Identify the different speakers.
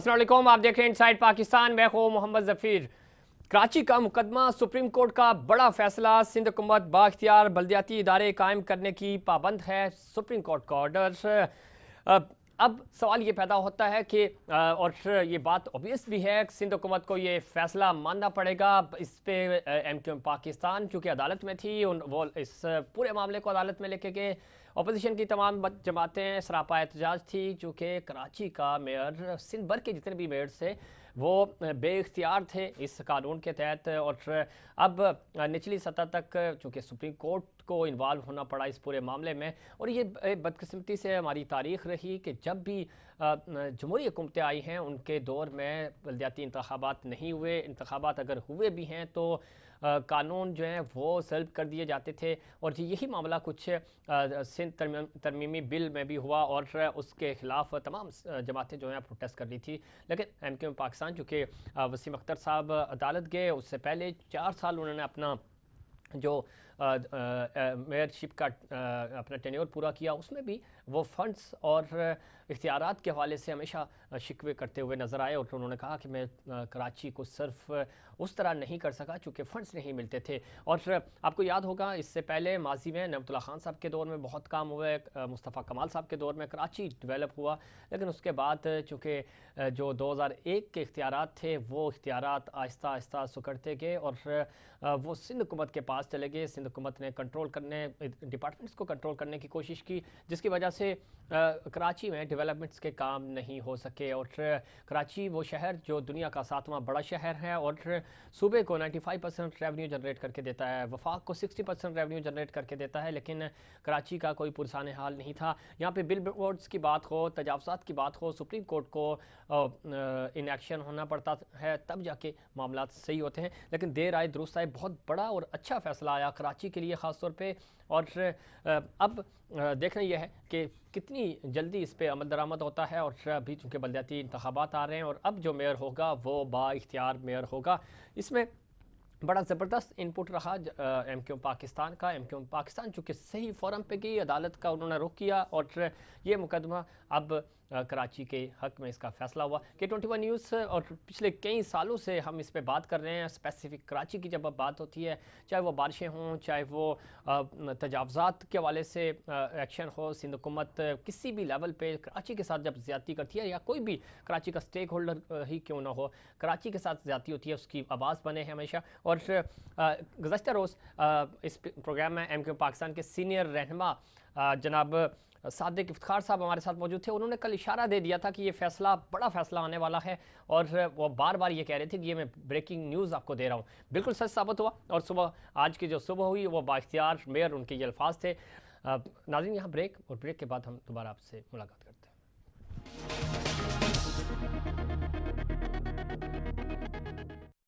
Speaker 1: अस्सलाम वालेकुम, आप देख रहे हैं इनसाइड पाकिस्तान। मैं हूं मोहम्मद जफीर। कराची का मुकदमा, सुप्रीम कोर्ट का बड़ा फैसला, सिंध हुकूमत बाख्तियार बल्दियाती इदारे कायम करने की पाबंद है। सुप्रीम कोर्ट का ऑर्डर। अब सवाल ये पैदा होता है कि और ये बात ऑब्वियस भी है, सिंध हुकूमत को ये फैसला मानना पड़ेगा। इस पे MQM पाकिस्तान चूँकि अदालत में थी, वो इस पूरे मामले को अदालत में लेके गए। अपोजिशन की तमाम जमातें सरापा एहतजाज थी, चूँकि कराची का मेयर, सिंध भर के जितने भी मेयर्स थे वो बेइख्तियार थे इस कानून के तहत। और अब निचली सतह तक चूँकि सुप्रीम कोर्ट को इन्वॉल्व होना पड़ा इस पूरे मामले में। और ये बदकिस्मती से हमारी तारीख रही कि जब भी जमहूरी हुकूमतें आई हैं उनके दौर में बल्दियाती इंतखाबात नहीं हुए। इंतखाबात अगर हुए भी हैं तो कानून जो हैं वो सल्ब कर दिए जाते थे। और यही मामला कुछ सिंध तरमीमी बिल में भी हुआ और उसके ख़िलाफ़ तमाम जमातें जो हैं प्रोटेस्ट कर रही थी। लेकिन MQM पाकिस्तान चूँकि वसीम अख्तर साहब अदालत गए, उससे पहले 4 साल उन्होंने अपना जो मेयरशिप का अपना टेन्योर पूरा किया, उसमें भी वो फ़ंड्स और इख्तियारात के हवाले से हमेशा शिकवे करते हुए नज़र आए। और उन्होंने कहा कि मैं कराची को सिर्फ उस तरह नहीं कर सका चूँकि फ़ंड्स नहीं मिलते थे। और आपको याद होगा इससे पहले माजी में नअमतुल्लाह खान साहब के दौर में बहुत काम हुए, मुस्तफ़ा कमाल साहब के दौर में कराची डेवलप हुआ। लेकिन उसके बाद चूँकि जो 2001 के इख्तियारात थे वो इख्तियारात आहिस्ता आहिस्ता सुकड़ते गए और वो सिंध हुकूमत के पास चले गए। सिंध हुकूमत ने कंट्रोल करने, डिपार्टमेंट्स को कंट्रोल करने की कोशिश की, जिसकी वजह से कराची में डेवलपमेंट्स के काम नहीं हो सके। और कराची वो शहर जो दुनिया का 7वां बड़ा शहर है और सूबे को 95% रेवेन्यू जनरेट करके देता है, वफाक को 60% रेवेन्यू जनरेट करके देता है। लेकिन कराची का कोई पुरसाने हाल नहीं था। यहाँ पे बिल बोर्ड्स की बात हो, तजावज़ात की बात हो, सुप्रीम कोर्ट को इन एक्शन होना पड़ता है, तब जाके मामला सही होते हैं। लेकिन देर आए दुरुस्त आए, बहुत बड़ा और अच्छा फ़ैसला आया कराची के लिए ख़ास तौर पे। और अब देखना यह है कि कितनी जल्दी इस पर अमल दरामद होता है। और अभी चूँकि बल्दियाती इंतखाबात आ रहे हैं और अब जो मेयर होगा वो बाइख्तियार मेयर होगा। इसमें बड़ा ज़बरदस्त इनपुट रहा MQM पाकिस्तान का। MQM पाकिस्तान चूँकि सही फोरम पे गई, अदालत का उन्होंने रुख किया और ये मुकदमा अब कराची के हक़ में इसका फ़ैसला हुआ। K21 न्यूज़ और पिछले कई सालों से हम इस पे बात कर रहे हैं। स्पेसिफ़िक कराची की जब अब बात होती है, चाहे वो बारिशें हों, चाहे वो तजावज़ात के हवाले से एक्शन हो, सिंध हुकूमत किसी भी लेवल पे कराची के साथ जब ज़्यादती करती है, या कोई भी कराची का स्टेक होल्डर ही क्यों ना हो, कराची के साथ ज़्यादती होती है, उसकी आवाज़ बने हैं हमेशा। और गुज़श्ता रोज़ इस प्रोग्राम में MQM पाकिस्तान के सीनियर रहनुमा जनाब सादिक इफ्तिखार साहब हमारे साथ मौजूद थे। उन्होंने कल इशारा दे दिया था कि ये फ़ैसला, बड़ा फ़ैसला आने वाला है। और वो बार बार ये कह रहे थे कि ये मैं ब्रेकिंग न्यूज़ आपको दे रहा हूँ। बिल्कुल सच साबित हुआ। और सुबह, आज की जो सुबह हुई वो बाइख्तियार मेयर, उनके ये अल्फाज थे। नाज़रीन, यहाँ ब्रेक, और ब्रेक के बाद हम दोबारा आपसे मुलाकात करते हैं।